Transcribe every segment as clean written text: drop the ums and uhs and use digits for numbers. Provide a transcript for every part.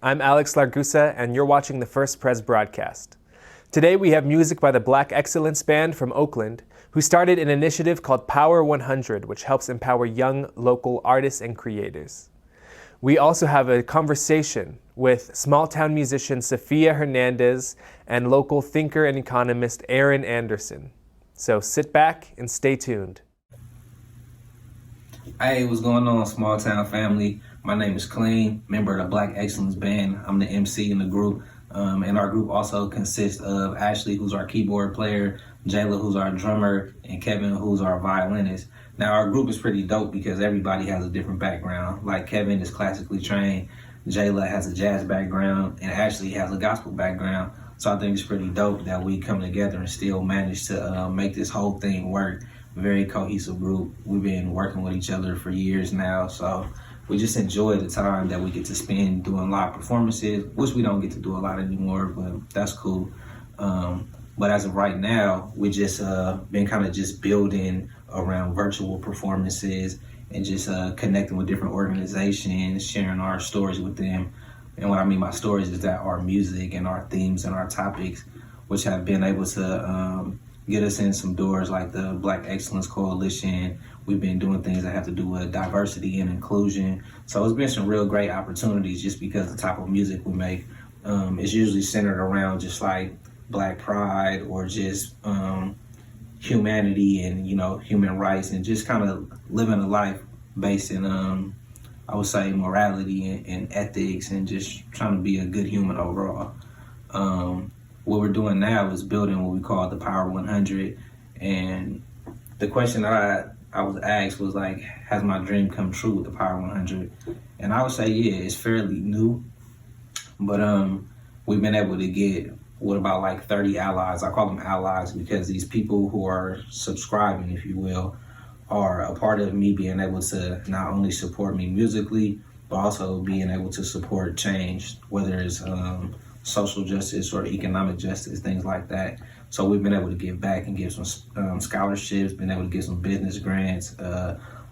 I'm Alex Largusa, and you're watching the FirstPres broadcast. Today we have music by the Black Excellence Band from Oakland, who started an initiative called Power 100, which helps empower young local artists and creators. We also have a conversation with small-town musician Sophia Hernandez and local thinker and economist Aaron Anderson. So sit back and stay tuned. Hey, what's going on, small town family? My name is Clean, member of the Black Excellence Band. I'm the MC in the group, and our group also consists of Ashley, who's our keyboard player, Jayla, who's our drummer, and Kevin, who's our violinist. Now, our group is pretty dope because everybody has a different background. Like Kevin is classically trained, Jayla has a jazz background, and Ashley has a gospel background. So I think it's pretty dope that we come together and still manage to make this whole thing work. Very cohesive group. We've been working with each other for years now, so we just enjoy the time that we get to spend doing live performances, which we don't get to do a lot anymore, but that's cool. But as of right now, we just been kind of just building around virtual performances and just connecting with different organizations, sharing our stories with them. And what I mean by stories is that our music and our themes and our topics, which have been able to get us in some doors like the Black Excellence Coalition. We've been doing things that have to do with diversity and inclusion. So it's been some real great opportunities just because the type of music we make is usually centered around just like Black pride or just humanity and, human rights and just kind of living a life based in, I would say, morality and ethics and just trying to be a good human overall. What we're doing now is building what we call the Power 100. And the question that I was asked was like, has my dream come true with the Power 100? And I would say, yeah, it's fairly new. But we've been able to get about like 30 allies. I call them allies because these people who are subscribing, if you will, are a part of me being able to not only support me musically, but also being able to support change, whether it's social justice or economic justice, things like that. So we've been able to give back and give some scholarships, been able to give some business grants,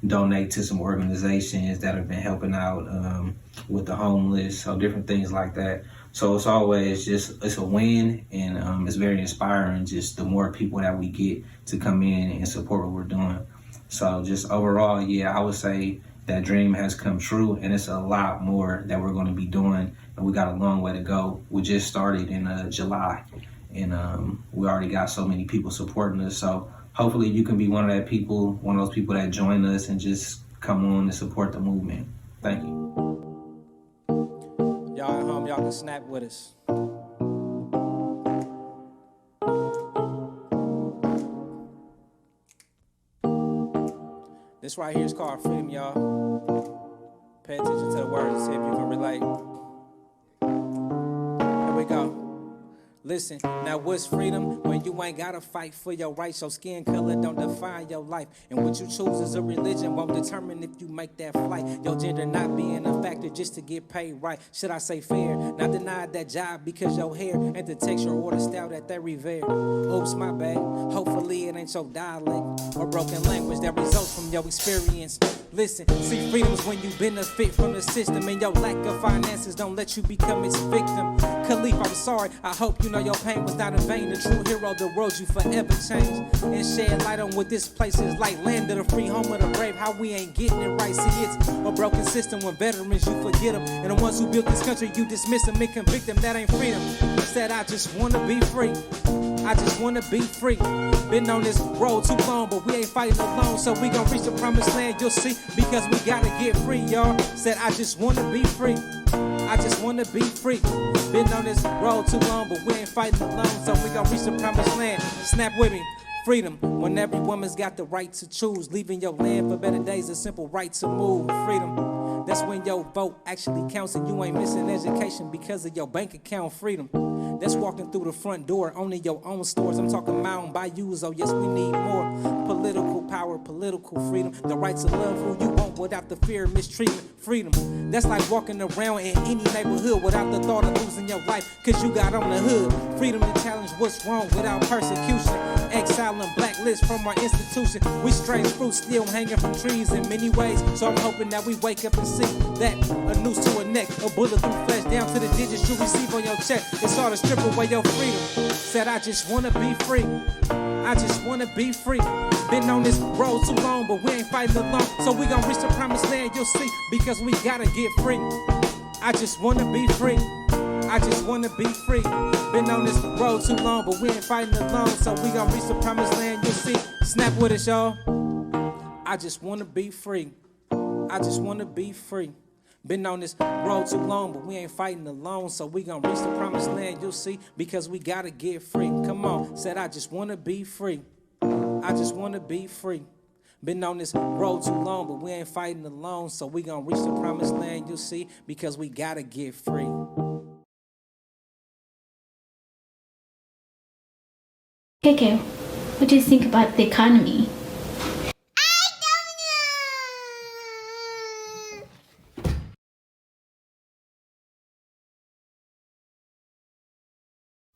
donate to some organizations that have been helping out with the homeless, so different things like that. So it's always it's a win, and it's very inspiring, just the more people that we get to come in and support what we're doing. So just overall, yeah, I would say that dream has come true, and it's a lot more that we're going to be doing, and we got a long way to go. We just started in July, and we already got so many people supporting us. So hopefully you can be one of those people that join us and just come on and support the movement. Thank you. Y'all at home, y'all can snap with us. This right here is called freedom, y'all. Pay attention to the words and see if you can relate. Here we go. Listen, now what's freedom? When you ain't gotta fight for your rights. Your skin color don't define your life. And what you choose as a religion won't determine if you make that flight. Your gender not being a factor just to get paid right. Should I say fair? Not denied that job because your hair ain't the texture or the style that they revere. Oops, my bad. Hopefully it ain't your dialect or broken language that results from your experience. Listen, see, freedom is when you benefit from the system and your lack of finances don't let you become its victim. Khalif, I'm sorry, I hope you know your pain was not in vain. The true hero, the world you forever changed. And shed light on what this place is like. Land of the free, home of the brave, how we ain't getting it right. See, it's a broken system when veterans, you forget them. And the ones who built this country, you dismiss them and convict them. That ain't freedom. Said I just wanna be free. I just wanna be free. Been on this road too long, but we ain't fighting alone. So we gon' reach the promised land, you'll see. Because we gotta get free, y'all. Said I just wanna be free. I just wanna be free. Been on this road too long, but we ain't fighting alone. So we gon' reach the promised land. Snap with me. Freedom, when every woman's got the right to choose. Leaving your land for better days, a simple right to move. Freedom, that's when your vote actually counts and you ain't missing education because of your bank account. Freedom, that's walking through the front door, owning your own stores. I'm talking mountain bayous, oh yes, we need more. political power, political freedom, the right to love who you want without the fear of mistreatment. Freedom, that's like walking around in any neighborhood without the thought of losing your life, cause you got on the hood. Freedom to challenge what's wrong without persecution. Exile and blacklist from our institution. We strange fruit still hanging from trees in many ways. So I'm hoping that we wake up and see that a noose to a neck, a bullet through flesh, down to the digits you receive on your check. It's all to strip away your freedom. Said I just wanna be free. I just wanna be free. Been on this road too long, but we ain't fighting alone. So we gon' reach the promised land, you'll see, because we gotta get free. I just wanna be free. I just wanna be free. Been on this road too long, but we ain't fighting alone. So we gon' reach the promised land, you'll see. Snap with us, y'all. I just wanna be free. I just wanna be free. Been on this road too long, but we ain't fighting alone. So we gon' reach the promised land, you'll see, because we gotta get free. Come on, said I just wanna be free. I just wanna be free. Been on this road too long, but we ain't fighting alone. So we gon' reach the promised land, you'll see, because we gotta get free. KK, what do you think about the economy?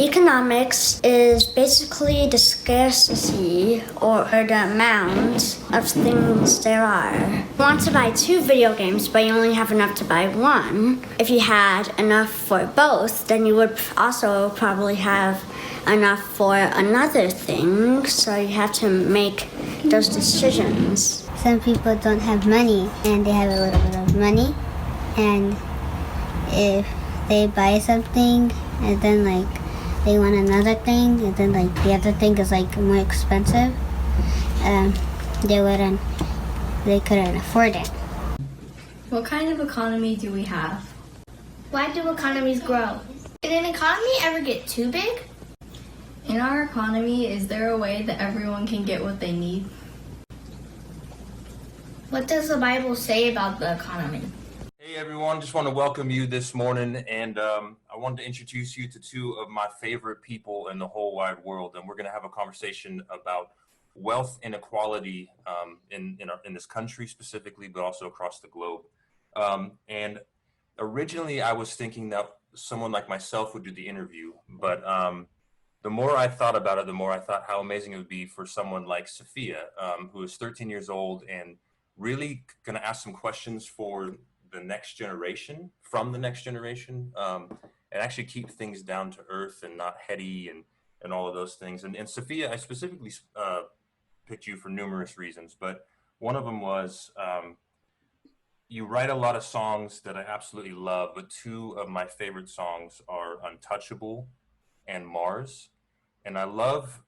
Economics is basically the scarcity or the amount of things there are. You want to buy 2 video games, but you only have enough to buy 1. If you had enough for both, then you would also probably have enough for another thing, so you have to make those decisions. Some people don't have money and they have a little bit of money, and if they buy something and then they want another thing and then the other thing is more expensive, they couldn't afford it. What kind of economy do we have? Why do economies grow? Can an economy ever get too big? In our economy, is there a way that everyone can get what they need? What does the Bible say about the economy? Hey everyone, just want to welcome you this morning, and I wanted to introduce you to 2 of my favorite people in the whole wide world, and we're going to have a conversation about wealth inequality in this country specifically, but also across the globe. And originally I was thinking that someone like myself would do the interview, but the more I thought about it, the more I thought how amazing it would be for someone like Sophia, who is 13 years old and really going to ask some questions for the next generation, from the next generation, and actually keep things down to earth and not heady and all of those things. And Sophia, I specifically picked you for numerous reasons, but one of them was you write a lot of songs that I absolutely love, but 2 of my favorite songs are Untouchable and Mars. And I love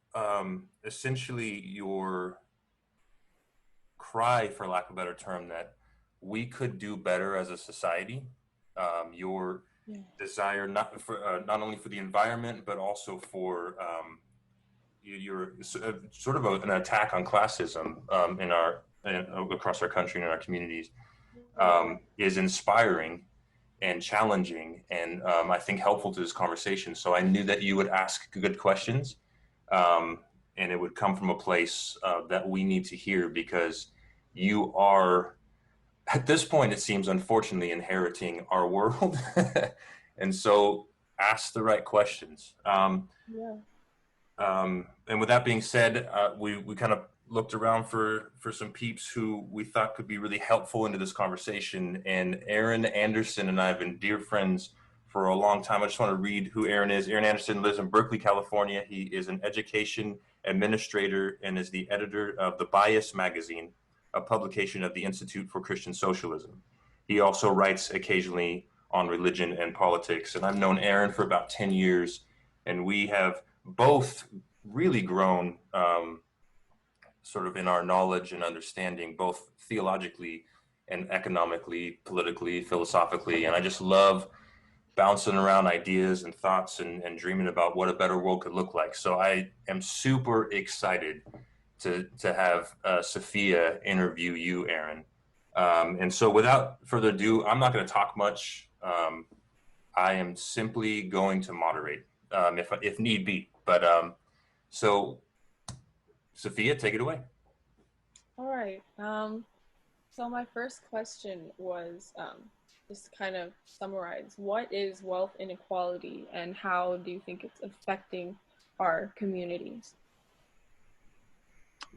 essentially your cry, for lack of a better term, that we could do better as a society. Your desire not only for the environment, but also for your sort of an attack on classism across our country and in our communities is inspiring and challenging, and I think helpful to this conversation. So I knew that you would ask good questions, and it would come from a place that we need to hear, because you are, at this point, it seems, unfortunately, inheriting our world. And so ask the right questions. And with that being said, we kind of looked around for some peeps who we thought could be really helpful into this conversation. And Aaron Anderson and I have been dear friends for a long time. I just want to read who Aaron is. Aaron Anderson lives in Berkeley, California. He is an education administrator and is the editor of The Bias magazine, a publication of the Institute for Christian Socialism. He also writes occasionally on religion and politics. And I've known Aaron for about 10 years, and we have both really grown sort of in our knowledge and understanding, both theologically and economically, politically, philosophically. And I just love bouncing around ideas and thoughts and dreaming about what a better world could look like. So I am super excited to have Sophia interview you, Aaron. And so without further ado, I'm not going to talk much. I am simply going to moderate if need be. But so Sophia, take it away. All right. So my first question was just to kind of summarize, what is wealth inequality and how do you think it's affecting our communities?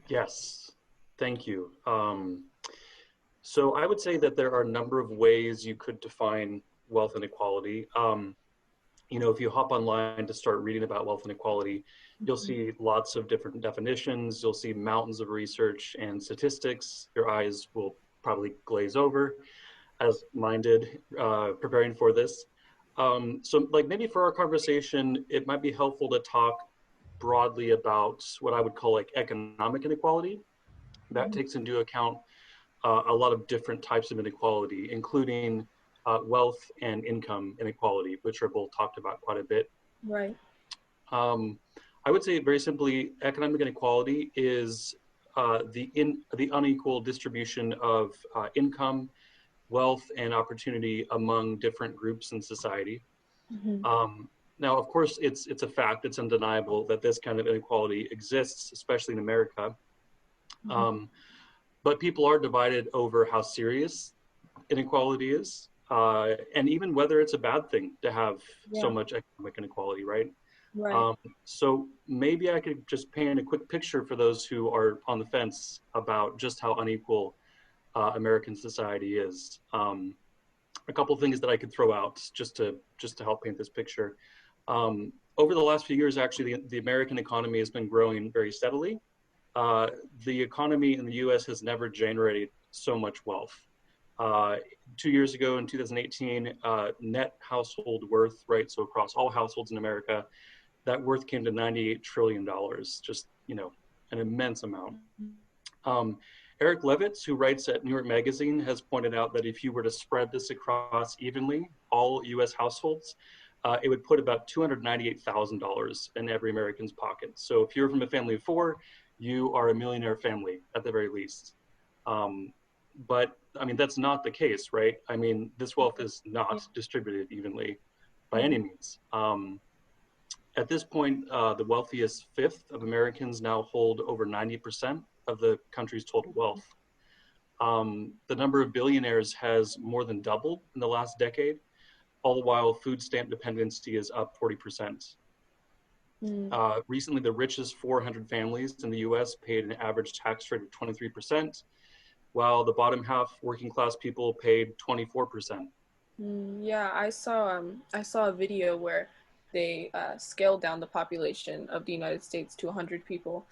Yes, thank you. So I would say that there are a number of ways you could define wealth inequality. If you hop online to start reading about wealth inequality, you'll see lots of different definitions. You'll see mountains of research and statistics. Your eyes will probably glaze over, as mine did, preparing for this. So like maybe for our conversation, it might be helpful to talk broadly about what I would call like economic inequality. That takes into account a lot of different types of inequality, including wealth and income inequality, which are both talked about quite a bit. Right. I would say very simply, economic inequality is the unequal distribution of income, wealth, and opportunity among different groups in society. Now, of course, it's a fact, it's undeniable that this kind of inequality exists, especially in America. But people are divided over how serious inequality is, and even whether it's a bad thing to have so much economic inequality, right? Right. So maybe I could just paint a quick picture for those who are on the fence about just how unequal American society is. A couple of things that I could throw out just to help paint this picture. Over the last few years, actually, the American economy has been growing very steadily. The economy in the US has never generated so much wealth. 2 years ago in 2018, net household worth, right? So across all households in America, that worth came to $98 trillion, just, an immense amount. Eric Levitz, who writes at New York Magazine, has pointed out that if you were to spread this across evenly, all US households, it would put about $298,000 in every American's pocket. So if you're from a family of four, you are a millionaire family at the very least. But I mean, that's not the case, right? I mean, this wealth is not distributed evenly by any means. At this point, the wealthiest fifth of Americans now hold over 90% of the country's total wealth. The number of billionaires has more than doubled in the last decade, all the while food stamp dependency is up 40%. Recently, the richest 400 families in the US paid an average tax rate of 23%, while the bottom half working class people paid 24%. Yeah, I saw a video where they scaled down the population of the United States to 100 people,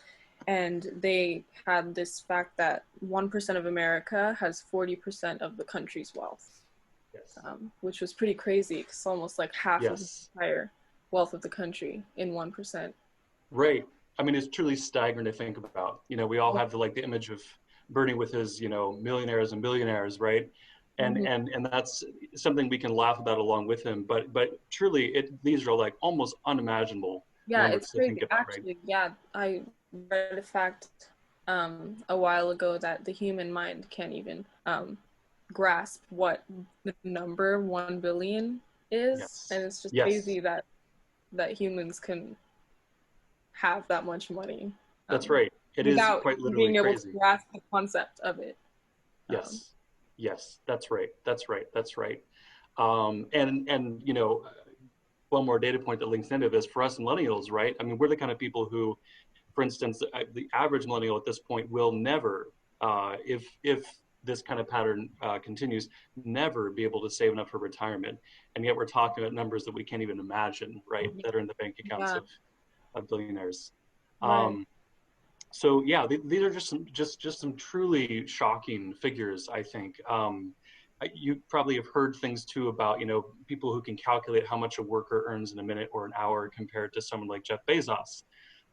and they had this fact that 1% of America has 40% of the country's wealth. Yes. Which was pretty crazy. It's almost like half of the Yes. entire wealth of the country in 1%. Right. I mean, it's truly staggering to think about. We all have the image of Bernie with his, millionaires and billionaires, right? And that's something we can laugh about along with him. But truly, these are like almost unimaginable Yeah, numbers it's to crazy. think about, Actually, right? yeah, I read a fact a while ago that the human mind can't even grasp what the number 1 billion is. Yes. And it's just Yes. crazy that humans can have that much money. That's right. It is without quite literally being able crazy. to grasp the concept of it. Yes. Yes, that's right. That's right. That's right. And one more data point that links into this for us millennials, right? I mean, we're the kind of people who, for instance, the average millennial at this point will never, if this kind of pattern continues, never be able to save enough for retirement. And yet we're talking about numbers that we can't even imagine, right? That are in the bank accounts of billionaires. Right. So yeah, these are just some truly shocking figures, I think. You probably have heard things too about, people who can calculate how much a worker earns in a minute or an hour compared to someone like Jeff Bezos.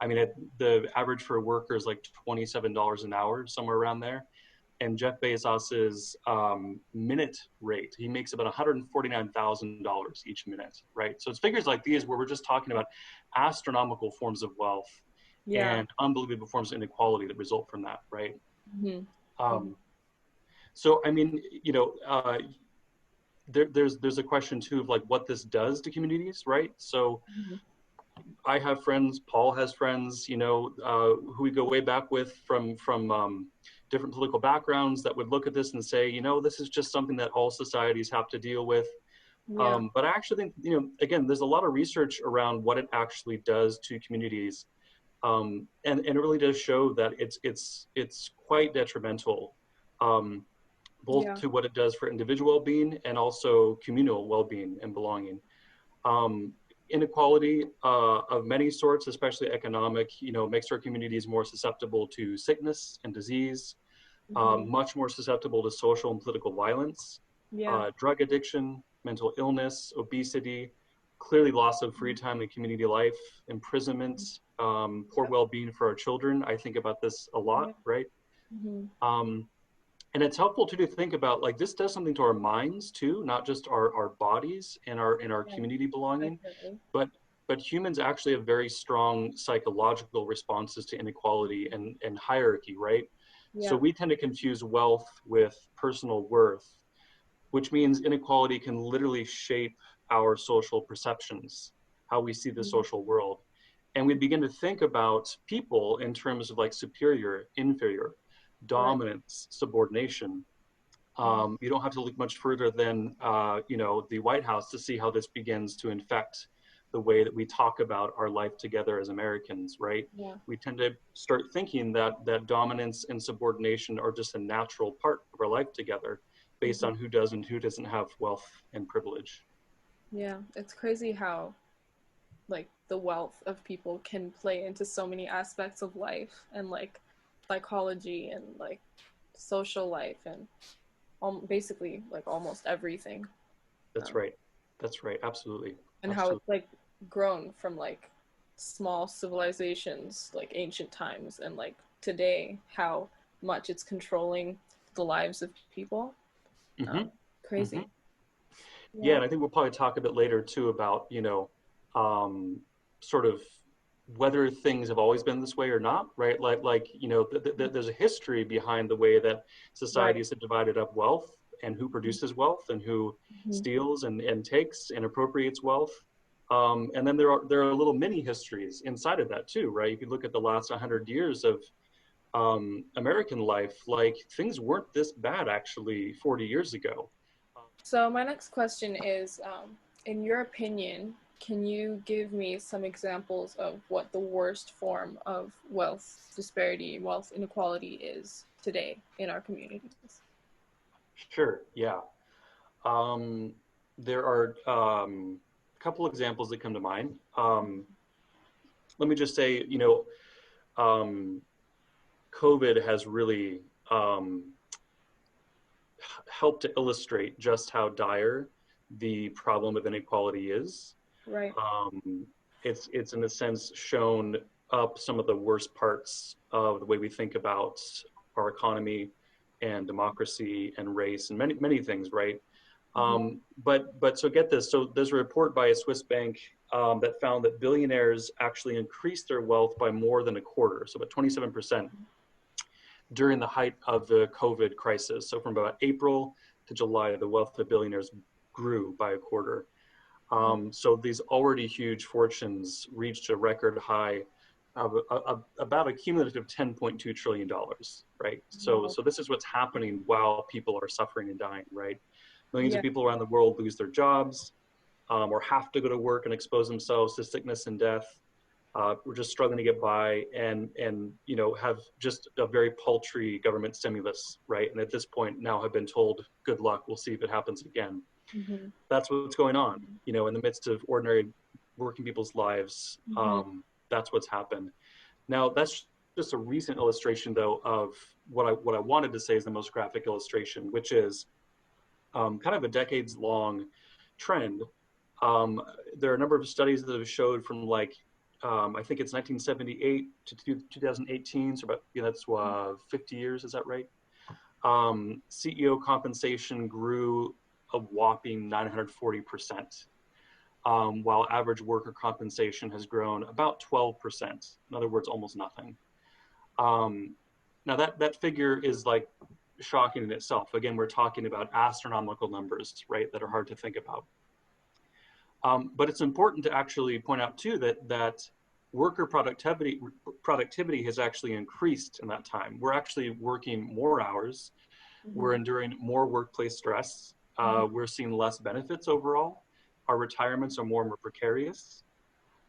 I mean, the average for a worker is like $27 an hour, somewhere around there. And Jeff Bezos's minute rate, he makes about $149,000 each minute, right? So it's figures like these where we're just talking about astronomical forms of wealth and unbelievable forms of inequality that result from that, right? So I mean, there's a question too of like what this does to communities, right? So I have friends, Paul has friends, who we go way back with from different political backgrounds that would look at this and say, you know, this is just something that all societies have to deal with. Yeah. But I actually think, you know, again, there's a lot of research around what it actually does to communities. And it really does show that it's quite detrimental, both Yeah. to what it does for individual well-being and also communal well-being and belonging. Inequality of many sorts, especially economic, you know, makes our communities more susceptible to sickness and disease, much more susceptible to social and political violence, Yeah. drug addiction, mental illness, obesity, clearly loss of free time and community life, imprisonment, poor well-being for our children. I think about this a lot, right? And it's helpful too to think about, like, this does something to our minds too, not just our bodies and our community belonging, but humans actually have very strong psychological responses to inequality and hierarchy, right? So Yeah. we tend to confuse wealth with personal worth, which means inequality can literally shape our social perceptions, how we see the social world. And we begin to think about people in terms of like superior, inferior, dominance, subordination. You don't have to look much further than you know, the White House to see how this begins to infect the way that we talk about our life together as Americans, right? Yeah. We tend to start thinking that dominance and subordination are just a natural part of our life together, based on who does and who doesn't have wealth and privilege. Yeah, it's crazy how like the wealth of people can play into so many aspects of life and like psychology and like social life and basically like almost everything. That's right. That's right. Absolutely. And how Absolutely. it's like grown from like small civilizations like ancient times and like today how much it's controlling the lives of people. Crazy. Yeah, and I think we'll probably talk a bit later too about, you know, sort of whether things have always been this way or not, right? Like you know, there's a history behind the way that societies have divided up wealth and who produces wealth and who steals and takes and appropriates wealth. And then there are little mini histories inside of that too, right? You could look at the last 100 years of American life, like things weren't this bad actually 40 years ago. So my next question is, in your opinion, can you give me some examples of what the worst form of wealth disparity, wealth inequality is today in our communities? Sure, yeah. There are a couple examples that come to mind. Let me just say, you know, COVID has really helped to illustrate just how dire the problem of inequality is. Right. It's in a sense shown up some of the worst parts of the way we think about our economy and democracy and race and many things, right? But so get this. So there's a report by a Swiss bank that found that billionaires actually increased their wealth by more than a quarter, so about 27%, during the height of the COVID crisis. So from about April to July, the wealth of billionaires grew by a quarter. So these already huge fortunes reached a record high of about a cumulative $10.2 trillion, right? So this is what's happening while people are suffering and dying, right? Millions of people around the world lose their jobs or have to go to work and expose themselves to sickness and death. We're just struggling to get by and you know, have just a very paltry government stimulus, right? And at this point now have been told, good luck, we'll see if it happens again. That's what's going on, you know, in the midst of ordinary working people's lives. That's what's happened. Now, that's just a recent illustration, though, of what I wanted to say is the most graphic illustration, which is kind of a decades-long trend. There are a number of studies that have showed from like, I think it's 1978 to 2018, so about, you know, that's 50 years, is that right? CEO compensation grew a whopping 940%, while average worker compensation has grown about 12%. In other words, almost nothing. Now that figure is like shocking in itself. Again, we're talking about astronomical numbers, right, that are hard to think about. But it's important to actually point out too that worker productivity has actually increased in that time. We're actually working more hours. We're enduring more workplace stress. We're seeing less benefits overall. Our retirements are more precarious.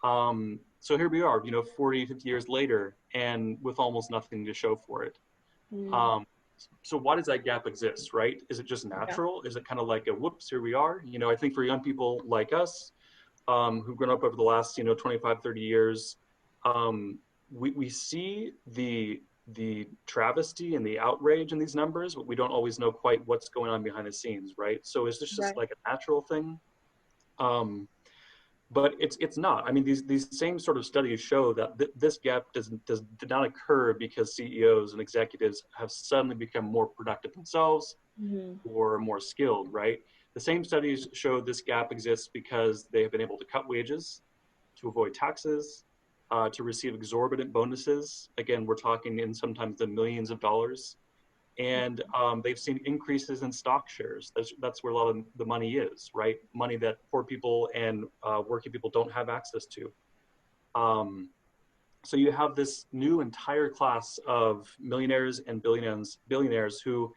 So here we are, 40, 50 years later, and with almost nothing to show for it. So why does that gap exist, right? Is it just natural? Is it kind of like a whoops, here we are? I think for young people like us, who've grown up over the last, 25, 30 years, we see the travesty and the outrage in these numbers, but we don't always know quite what's going on behind the scenes, right? So is this just like a natural thing? But it's not. I mean, these same sort of studies show that this gap did not occur because CEOs and executives have suddenly become more productive themselves or more skilled, right? The same studies show this gap exists because they have been able to cut wages, to avoid taxes, to receive exorbitant bonuses. Again, we're talking in sometimes the millions of dollars. And they've seen increases in stock shares. That's where a lot of the money is, right? Money that poor people and working people don't have access to. So you have this new entire class of millionaires and billionaires who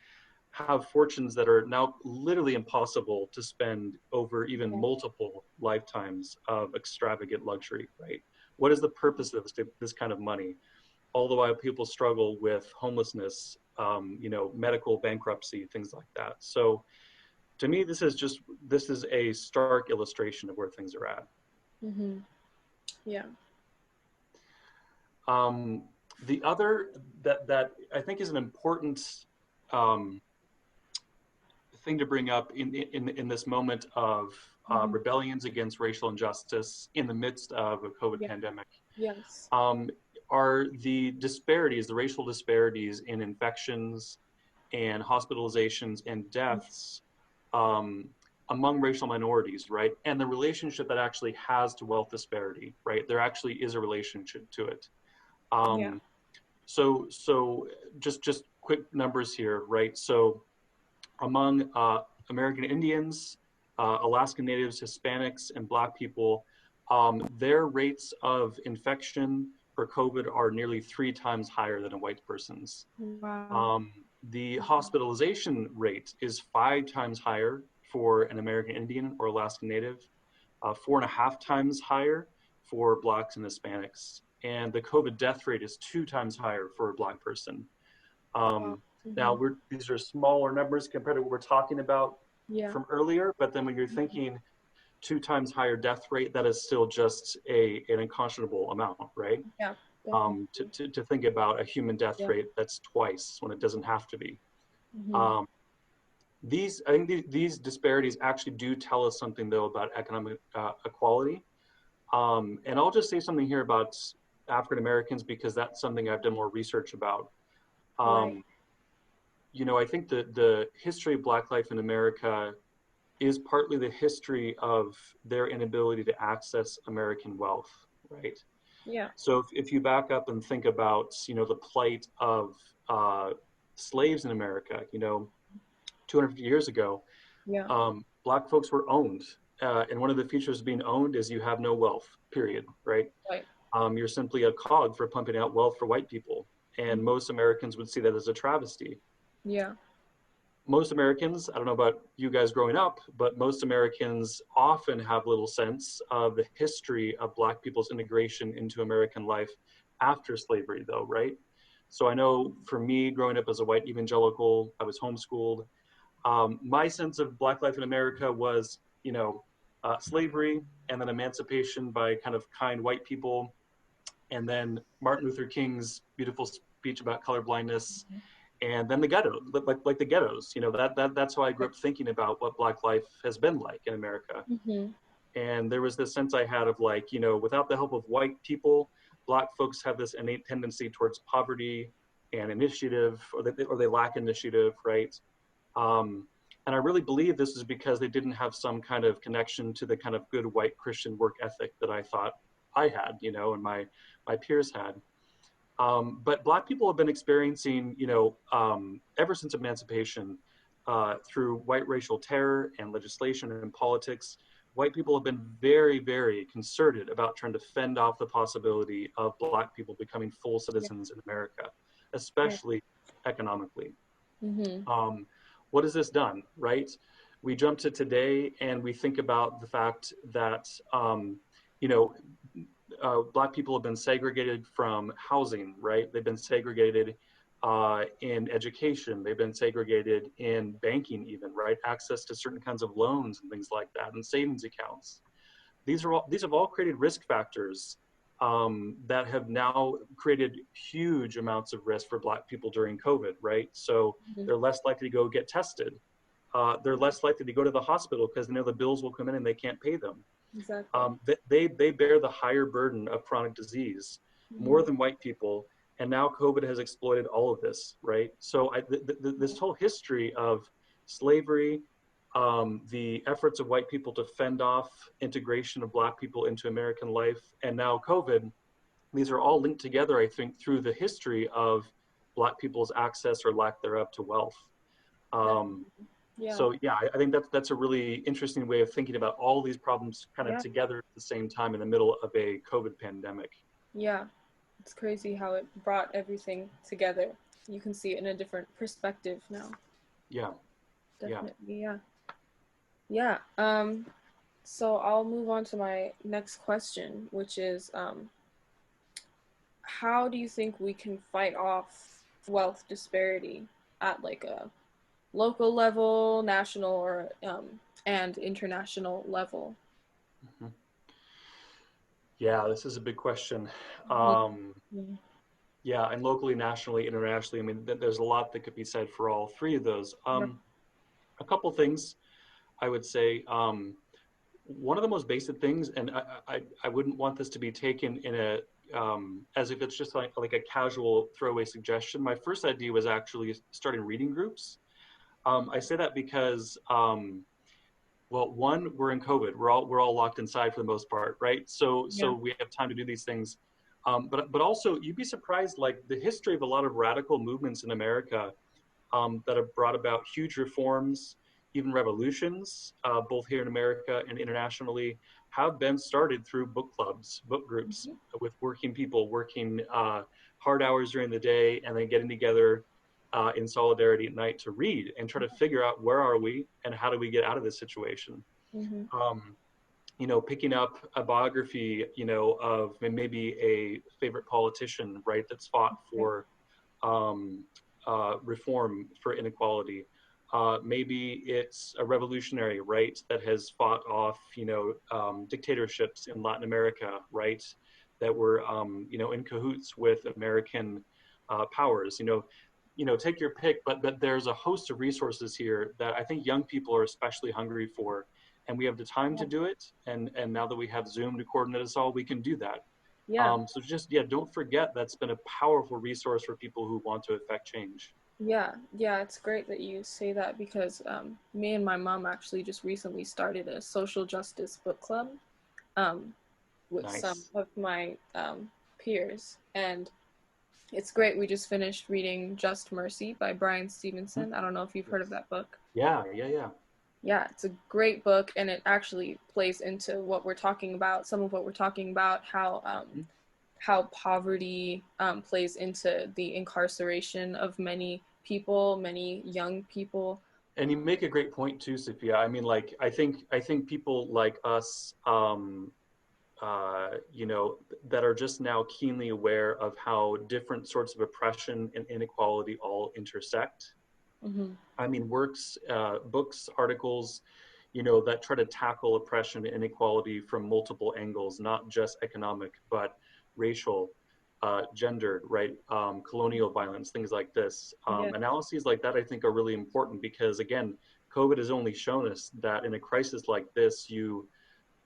have fortunes that are now literally impossible to spend over even multiple lifetimes of extravagant luxury, right? What is the purpose of this kind of money? All the while people struggle with homelessness, medical bankruptcy, things like that. So to me, this is a stark illustration of where things are at. Yeah. The other that I think is an important thing to bring up in this moment of rebellions against racial injustice in the midst of a COVID pandemic. Yes. Are the disparities, the racial disparities in infections and hospitalizations and deaths among racial minorities, right? And the relationship that actually has to wealth disparity, right? There actually is a relationship to it. So just quick numbers here, right? So among American Indians, Alaska Natives, Hispanics, and Black people, their rates of infection for COVID are nearly 3 times higher than a white person's. Wow. The hospitalization rate is 5 times higher for an American Indian or Alaska Native, 4.5 times higher for Blacks and Hispanics. And the COVID death rate is 2 times higher for a Black person. Now, these are smaller numbers compared to what we're talking about from earlier, but then when you're thinking 2 times higher death rate, that is still just an unconscionable amount, right? Yeah. To think about a human death rate that's twice when it doesn't have to be. I think these disparities actually do tell us something though about economic equality. And I'll just say something here about African Americans because that's something I've done more research about. I think the history of Black life in America is partly the history of their inability to access American wealth, right? Yeah. So if you back up and think about, the plight of slaves in America, 250 years ago, Black folks were owned. And one of the features of being owned is you have no wealth, period, right? Right. You're simply a cog for pumping out wealth for white people. And most Americans would see that as a travesty. Yeah. Most Americans, I don't know about you guys growing up, but most Americans often have little sense of the history of Black people's integration into American life after slavery, though, right? So I know for me, growing up as a white evangelical, I was homeschooled. My sense of Black life in America was, slavery and then emancipation by kind of kind white people. And then Martin Luther King's beautiful speech about colorblindness. And then the ghetto, like the ghettos, that's how I grew up thinking about what Black life has been like in America. And there was this sense I had of without the help of white people, Black folks have this innate tendency towards poverty and initiative, or they lack initiative, right? And I really believe this is because they didn't have some kind of connection to the kind of good white Christian work ethic that I thought I had, and my peers had. But Black people have been experiencing, ever since emancipation, through white racial terror and legislation and politics, white people have been very, very concerted about trying to fend off the possibility of Black people becoming full citizens in America, especially economically. What has this done, right? We jump to today and we think about the fact that, Black people have been segregated from housing, right? They've been segregated in education. They've been segregated in banking even, right? Access to certain kinds of loans and things like that, and savings accounts. These have all created risk factors that have now created huge amounts of risk for Black people during COVID, right? So they're less likely to go get tested. They're less likely to go to the hospital because they know the bills will come in and they can't pay them. Exactly. They bear the higher burden of chronic disease more than white people, and now COVID has exploited all of this, right? So this whole history of slavery, the efforts of white people to fend off integration of Black people into American life, and now COVID, these are all linked together, I think, through the history of Black people's access or lack thereof to wealth. So yeah, I think that's a really interesting way of thinking about all these problems kind of together at the same time in the middle of a COVID pandemic. Yeah, it's crazy how it brought everything together. You can see it in a different perspective now. Yeah. Definitely, yeah. So I'll move on to my next question, which is, how do you think we can fight off wealth disparity at like a local level, national, or and international level? Yeah, this is a big question. Yeah, and locally, nationally, internationally, I mean, there's a lot that could be said for all three of those. A couple things I would say. One of the most basic things, and I wouldn't want this to be taken in a as if it's just like a casual throwaway suggestion. My first idea was actually starting reading groups. I say that because, well, one, we're in COVID. We're all locked inside for the most part, right? So we have time to do these things. But also, you'd be surprised, like the history of a lot of radical movements in America that have brought about huge reforms, even revolutions, both here in America and internationally, have been started through book clubs, book groups, with working people working hard hours during the day and then getting together in solidarity at night to read and try to figure out where are we and how do we get out of this situation. Picking up a biography, of maybe a favorite politician, right, that's fought for reform for inequality. Maybe it's a revolutionary, right, that has fought off, dictatorships in Latin America, right, that were, in cahoots with American powers. Take your pick, but there's a host of resources here that I think young people are especially hungry for, and we have the time to do it. And now that we have Zoom to coordinate us all, we can do that. So just, don't forget that's been a powerful resource for people who want to affect change. Yeah, it's great that you say that because me and my mom actually just recently started a social justice book club with some of my peers, and it's great. We just finished reading Just Mercy by Brian Stevenson. I don't know if you've heard of that book. Yeah, it's a great book, and it actually plays into what we're talking about, some of what we're talking about, how poverty plays into the incarceration of many people, many young people. And you make a great point too, Sophia. I mean, like, I think people like us, that are just now keenly aware of how different sorts of oppression and inequality all intersect. I mean, books, articles, that try to tackle oppression and inequality from multiple angles, not just economic, but racial, gendered, right? Colonial violence, things like this. Analyses like that, I think, are really important because, again, COVID has only shown us that in a crisis like this, you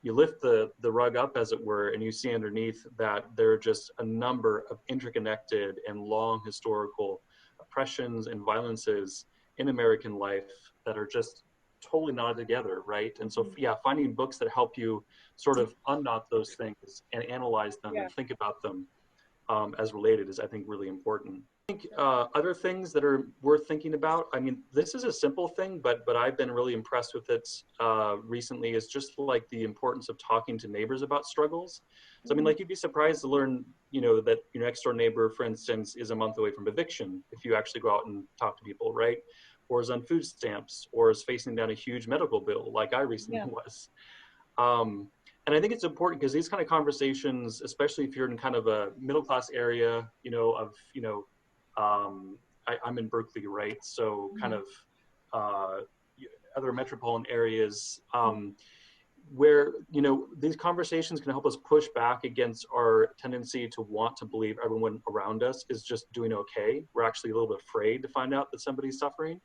lift the rug up, as it were, and you see underneath that there are just a number of interconnected and long historical oppressions and violences in American life that are just totally knotted together, right? And so, finding books that help you sort of unknot those things and analyze them and think about them as related is, I think, really important. other things that are worth thinking about, I mean, this is a simple thing, but I've been really impressed with it recently, is just like the importance of talking to neighbors about struggles. So I mean, like, you'd be surprised to learn, that your next door neighbor, for instance, is a month away from eviction if you actually go out and talk to people, right? Or is on food stamps, or is facing down a huge medical bill like I recently was. And I think it's important because these kind of conversations, especially if you're in kind of a middle class area, I'm in Berkeley, right? So kind of other metropolitan areas where, these conversations can help us push back against our tendency to want to believe everyone around us is just doing okay. We're actually a little bit afraid to find out that somebody's suffering.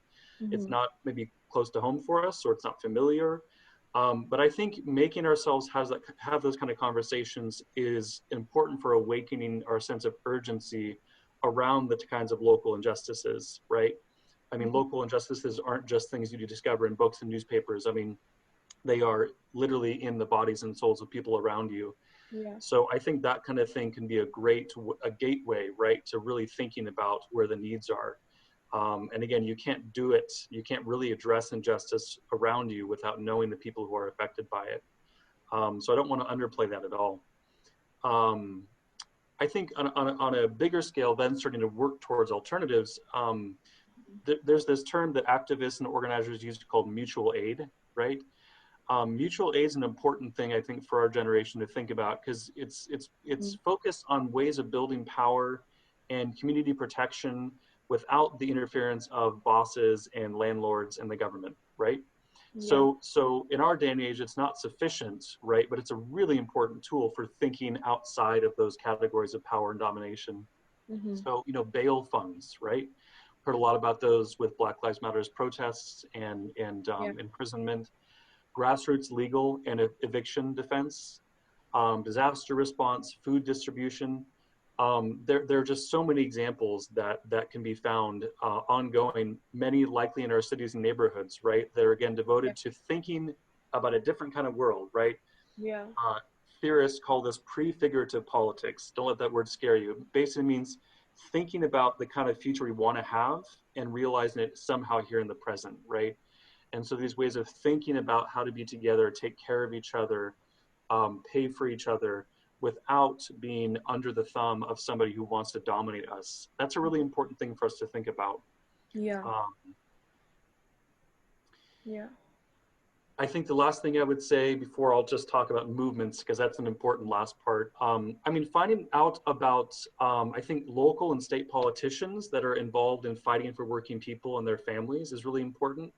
It's not maybe close to home for us, or it's not familiar. But I think making ourselves have those kind of conversations is important for awakening our sense of urgency around the kinds of local injustices, right? I mean, local injustices aren't just things you discover in books and newspapers. I mean, they are literally in the bodies and souls of people around you. So I think that kind of thing can be a gateway, right, to really thinking about where the needs are. And again, you can't really address injustice around you without knowing the people who are affected by it. So I don't want to underplay that at all. I think on a bigger scale, then starting to work towards alternatives, there's this term that activists and organizers use called mutual aid, right? Mutual aid is an important thing, I think, for our generation to think about, because it's focused on ways of building power and community protection without the interference of bosses and landlords and the government, right? So in our day and age, it's not sufficient, right? But it's a really important tool for thinking outside of those categories of power and domination. So, bail funds, right? Heard a lot about those with Black Lives Matter's protests and imprisonment, grassroots legal and eviction defense, disaster response, food distribution. There are just so many examples that can be found ongoing, many likely in our cities and neighborhoods, right? They're again devoted to thinking about a different kind of world, right? Theorists call this prefigurative politics. Don't let that word scare you. It basically means thinking about the kind of future we want to have and realizing it somehow here in the present, right? And so these ways of thinking about how to be together, take care of each other, pay for each other, without being under the thumb of somebody who wants to dominate us. That's a really important thing for us to think about. I think the last thing I would say before I'll just talk about movements, because that's an important last part. I mean, finding out about, I think, local and state politicians that are involved in fighting for working people and their families is really important.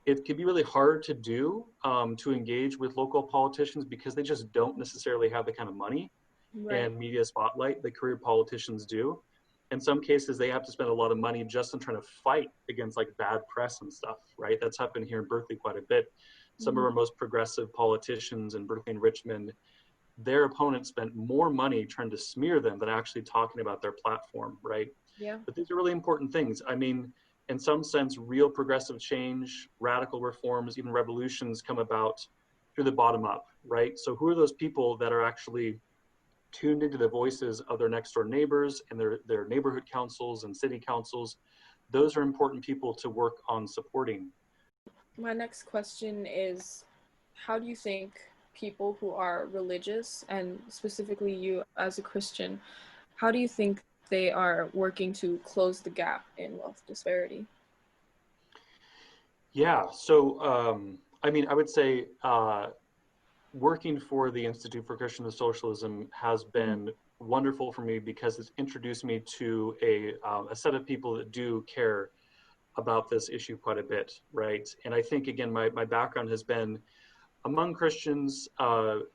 It can be really hard to do, to engage with local politicians because they just don't necessarily have the kind of money and media spotlight that career politicians do. In some cases, they have to spend a lot of money just on trying to fight against like bad press and stuff, right? That's happened here in Berkeley quite a bit. Some of our most progressive politicians in Berkeley and Richmond, their opponents spent more money trying to smear them than actually talking about their platform, right? But these are really important things. I mean, in some sense, real progressive change, radical reforms, even revolutions come about through the bottom up, right? So who are those people that are actually tuned into the voices of their next door neighbors and their neighborhood councils and city councils? Those are important people to work on supporting. My next question is, how do you think people who are religious, and specifically you as a Christian, how do you think they are working to close the gap in wealth disparity? So I mean, I would say working for the Institute for Christian Socialism has been wonderful for me because it's introduced me to a set of people that do care about this issue quite a bit, right? And I think, again, my background has been among Christians who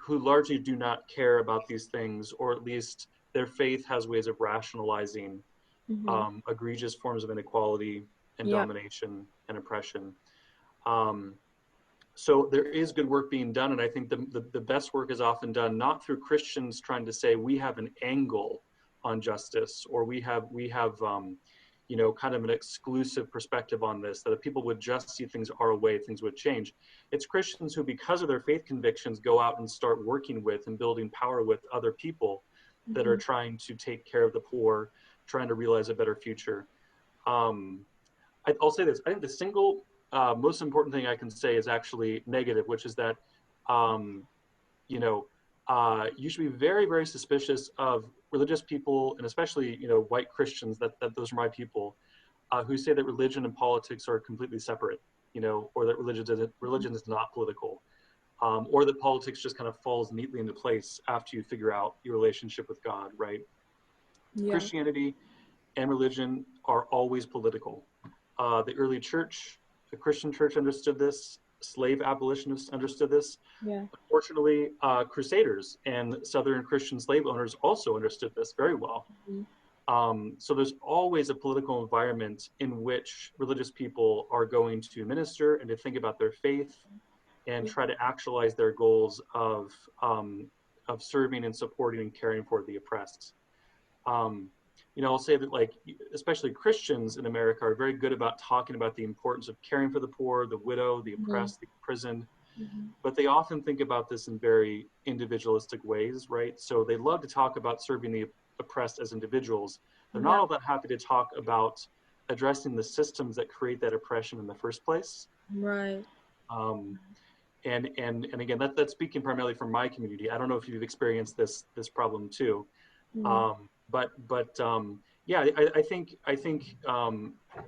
largely do not care about these things, or at least their faith has ways of rationalizing egregious forms of inequality and domination and oppression. So there is good work being done, and I think the best work is often done not through Christians trying to say we have an angle on justice, or we have kind of an exclusive perspective on this, that if people would just see things our way, things would change. It's Christians who, because of their faith convictions, go out and start working with and building power with other people that are trying to take care of the poor, trying to realize a better future. I'll say this, I think the single most important thing I can say is actually negative, which is that, you know, you should be very, very suspicious of religious people, and especially, you know, white Christians, that those are my people, who say that religion and politics are completely separate, you know, or that religion is not political, or that politics just kind of falls neatly into place after you figure out your relationship with God, right? Yeah. Christianity and religion are always political. The early church, the Christian church understood this, slave abolitionists understood this. Yeah. Unfortunately, crusaders and Southern Christian slave owners also understood this very well. So there's always a political environment in which religious people are going to minister and to think about their faith and try to actualize their goals of serving and supporting and caring for the oppressed. You know, I'll say that, like, especially Christians in America are very good about talking about the importance of caring for the poor, the widow, the oppressed, the imprisoned, but they often think about this in very individualistic ways, right? So they love to talk about serving the oppressed as individuals. They're not all that happy to talk about addressing the systems that create that oppression in the first place. Right. And again, that's speaking primarily from my community. I don't know if you've experienced this problem too. Yeah, I think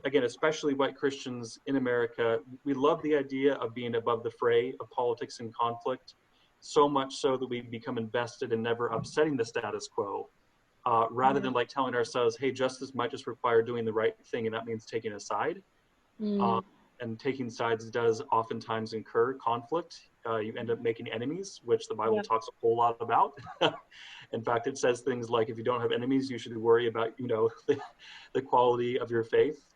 again, especially white Christians in America, we love the idea of being above the fray of politics and conflict, so much so that we become invested in never upsetting the status quo, rather than like telling ourselves, hey, justice might just require doing the right thing, and that means taking a side. And taking sides does oftentimes incur conflict. You end up making enemies, which the Bible talks a whole lot about. In fact, it says things like, if you don't have enemies, you should worry about, you know, the quality of your faith.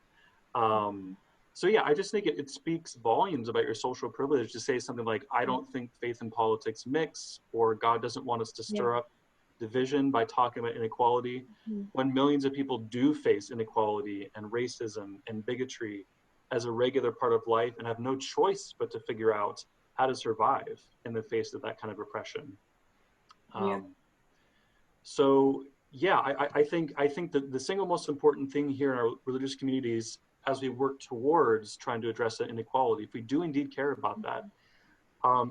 So yeah, I just think it speaks volumes about your social privilege to say something like, I don't think faith and politics mix, or God doesn't want us to stir up division by talking about inequality, when millions of people do face inequality and racism and bigotry as a regular part of life and have no choice but to figure out how to survive in the face of that kind of oppression. So yeah, I think that the single most important thing here in our religious communities, as we work towards trying to address that inequality, if we do indeed care about that,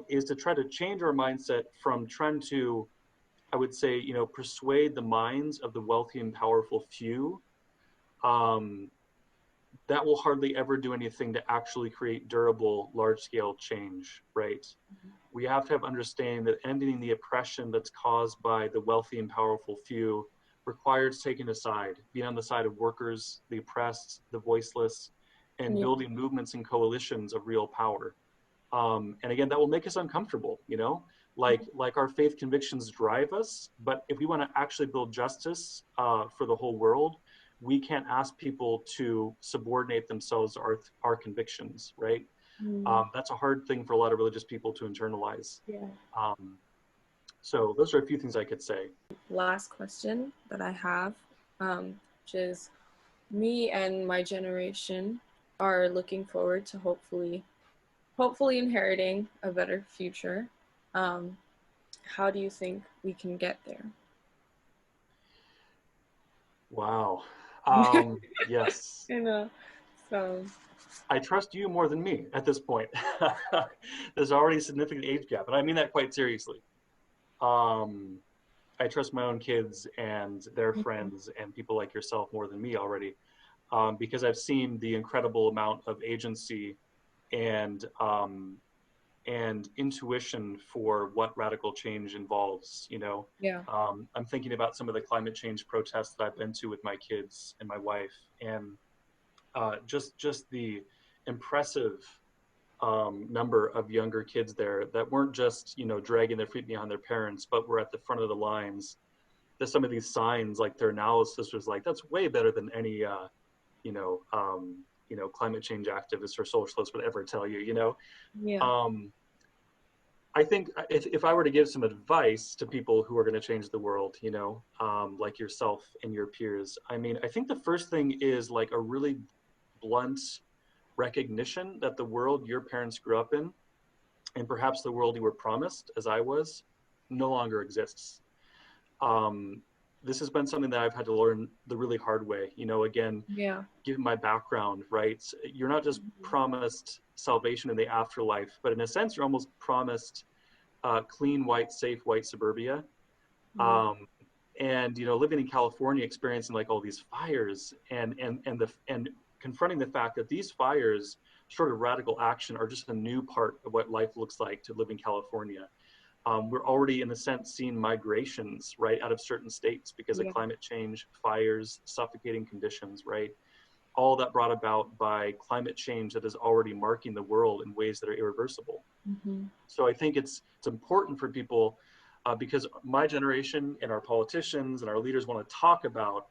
is to try to change our mindset from trying to, I would say, you know, persuade the minds of the wealthy and powerful few. That will hardly ever do anything to actually create durable, large-scale change, right? We have to have understanding that ending the oppression that's caused by the wealthy and powerful few requires taking a side, being on the side of workers, the oppressed, the voiceless, and building movements and coalitions of real power. And again, that will make us uncomfortable, you know, like our faith convictions drive us, but if we want to actually build justice for the whole world, we can't ask people to subordinate themselves to our convictions, right? That's a hard thing for a lot of religious people to internalize. So those are a few things I could say. Last question that I have, which is, me and my generation are looking forward to hopefully inheriting a better future. How do you think we can get there? Wow. Yes. You know, so I trust you more than me at this point. There's already a significant age gap, and I mean that quite seriously. I trust my own kids and their friends and people like yourself more than me already, because I've seen the incredible amount of agency and intuition for what radical change involves, you know? I'm thinking about some of the climate change protests that I've been to with my kids and my wife, and just the impressive number of younger kids there that weren't just, you know, dragging their feet behind their parents, but were at the front of the lines. There's some of these signs, like their analysis was like, that's way better than any, climate change activists or socialists would ever tell you, you know? I think if I were to give some advice to people who are going to change the world, you know, like yourself and your peers, I mean, I think the first thing is like a really blunt recognition that the world your parents grew up in, and perhaps the world you were promised, as I was, no longer exists. this has been something that I've had to learn the really hard way. You know, again, Yeah. given my background, right? You're not just promised salvation in the afterlife, but in a sense, you're almost promised clean, white, safe, white suburbia. And you know, living in California, experiencing like all these fires, and confronting the fact that these fires, short of radical action, are just a new part of what life looks like to live in California. We're already, in a sense, seeing migrations, right, out of certain states because of climate change, fires, suffocating conditions, right? All that brought about by climate change that is already marking the world in ways that are irreversible. So I think it's important for people, because my generation and our politicians and our leaders want to talk about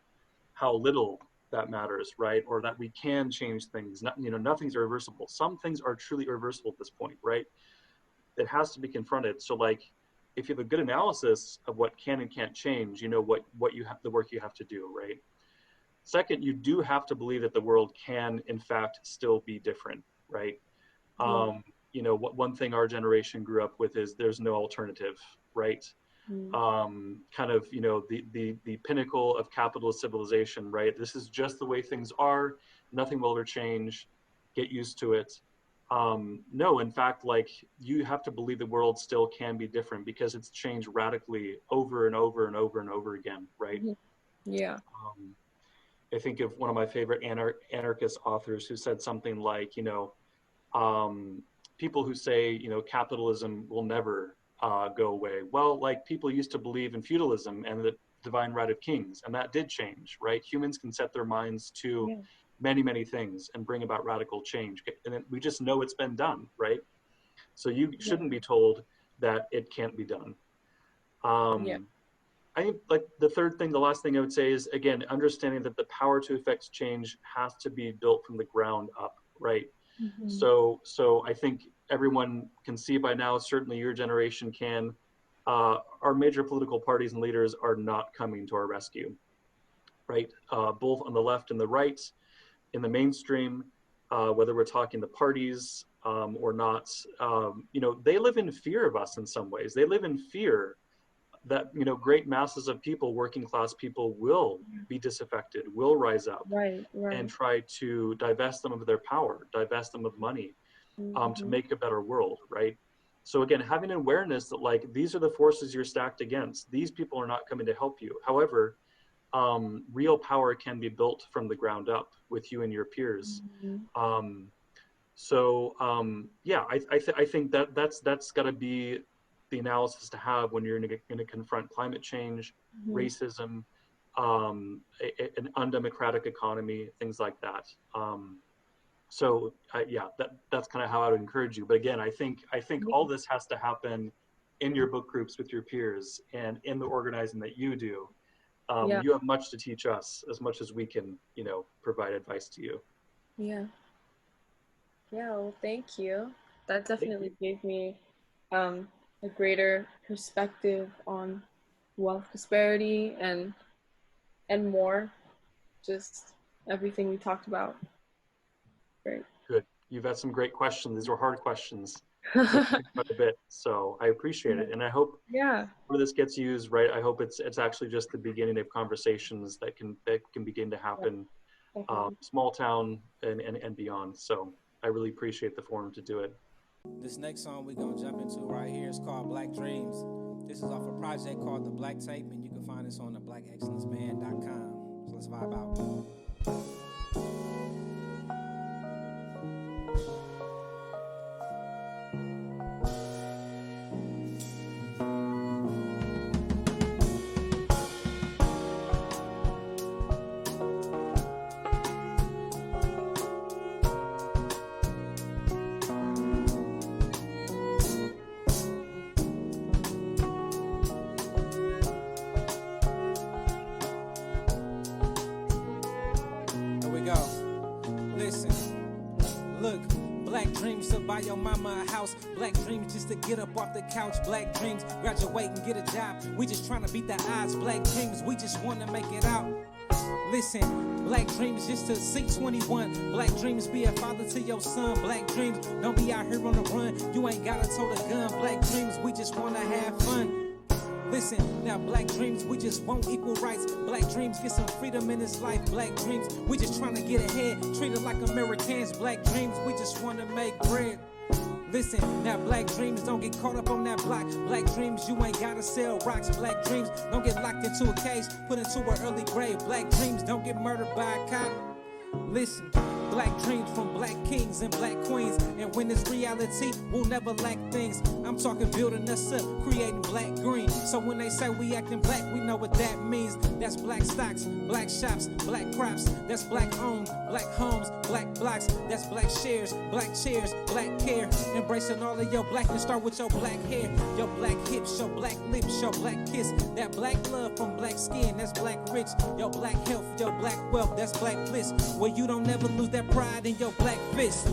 how little that matters, right? Or that we can change things. Not, you know, nothing's irreversible. Some things are truly irreversible at this point, right? It has to be confronted. So like, if you have a good analysis of what can and can't change, you know what you have, the work you have to do, right? Second, you do have to believe that the world can, in fact, still be different, right? You know, one thing our generation grew up with is there's no alternative, right? Kind of, you know, the pinnacle of capitalist civilization, right? This is just the way things are. Nothing will ever change. Get used to it. No, in fact, like, you have to believe the world still can be different because it's changed radically over and over and over and over again, right? Yeah. I think of one of my favorite anarchist authors who said something like, you know, people who say, you know, capitalism will never go away. Well, like, people used to believe in feudalism and the divine right of kings, and that did change, right? Humans can set their minds to many, many things and bring about radical change. And we just know it's been done, right? So you shouldn't be told that it can't be done. I think, like, the third thing, the last thing I would say is, again, understanding that the power to effect change has to be built from the ground up, right? So I think everyone can see by now, certainly your generation can, our major political parties and leaders are not coming to our rescue, right? Both on the left and the right, in the mainstream, whether we're talking the parties or not, you know, they live in fear of us in some ways. They live in fear that, you know, great masses of people, working class people, will be disaffected, will rise up and try to divest them of their power, divest them of money, to make a better world, right? So again, having an awareness that, like, these are the forces you're stacked against. These people are not coming to help you. However, real power can be built from the ground up with you and your peers. Yeah, I think that's got to be the analysis to have when you're going to confront climate change, racism, an undemocratic economy, things like that. Yeah, that's kind of how I would encourage you. But again, I think all this has to happen in your book groups with your peers and in the organizing that you do. You have much to teach us, as much as we can, you know, provide advice to you. Yeah, well, thank you. That definitely gave me a greater perspective on wealth disparity and more, just everything we talked about. Great. Good. You've had some great questions. These were hard questions. Quite a bit, so I appreciate it, and I hope where this gets used, right, I hope it's actually just the beginning of conversations that can begin to happen, small town and beyond. So I really appreciate the forum to do it. This next song we're gonna jump into right here is called Black Dreams. This is off a project called The Black Tape, and you can find this on the blackexcellenceband.com. So let's vibe out. Buy your mama a house, black dreams just to get up off the couch, black dreams graduate and get a job, we just trying to beat the odds, black dreams we just want to make it out. Listen, black dreams just to see 21, black dreams be a father to your son, black dreams don't be out here on the run, you ain't gotta tote a gun, black dreams we just want to have fun. Listen, now black dreams, we just want equal rights. Black dreams, get some freedom in this life. Black dreams, we just trying to get ahead. Treated like Americans. Black dreams, we just want to make bread. Listen, now black dreams, don't get caught up on that block. Black dreams, you ain't gotta sell rocks. Black dreams, don't get locked into a cage, put into an early grave. Black dreams, don't get murdered by a cop. Listen, black dreams from black kings and black queens. And when it's reality, we'll never lack things. I'm talking building us up, creating black green. So when they say we acting black, we know what that means. That's black stocks, black shops, black crops. That's black owned, black homes, black blocks. That's black shares, black chairs, black care. Embracing all of your blackness, start with your black hair. Your black hips, your black lips, your black kiss. That black love from black skin, that's black rich. Your black health, your black wealth, that's black bliss. Where you don't never lose that pride in your black fist.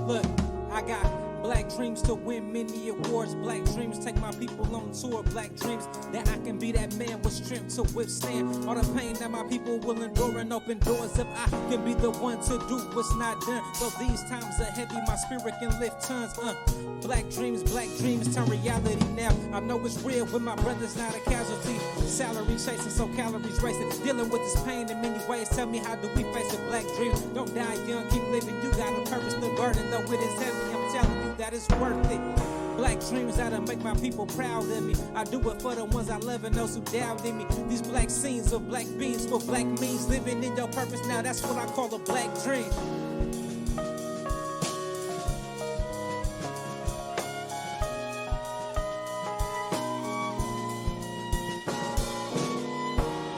Look, I got black dreams to win many awards. Black dreams take my people on tour. Black dreams that I can be that man with strength to withstand all the pain that my people will endure, and open doors if I can be the one to do what's not done. Though these times are heavy, my spirit can lift tons. Black dreams turn reality now. I know it's real when my brother's not a casualty. Salary chasing, so calories racing. Dealing with this pain in many ways. Tell me, how do we face a black dream? Don't die young, keep living. You got a purpose to burden, though it is heavy. I'm telling you that it's worth it. Black dreams that'll make my people proud of me. I do it for the ones I love and those who doubt in me. These black scenes of black beings for black means. Living in your purpose now, that's what I call a black dream.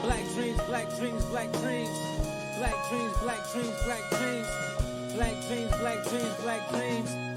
Black dreams, black dreams, black dreams. Black dreams, black dreams, black dreams. Black dreams, black dreams, black dreams.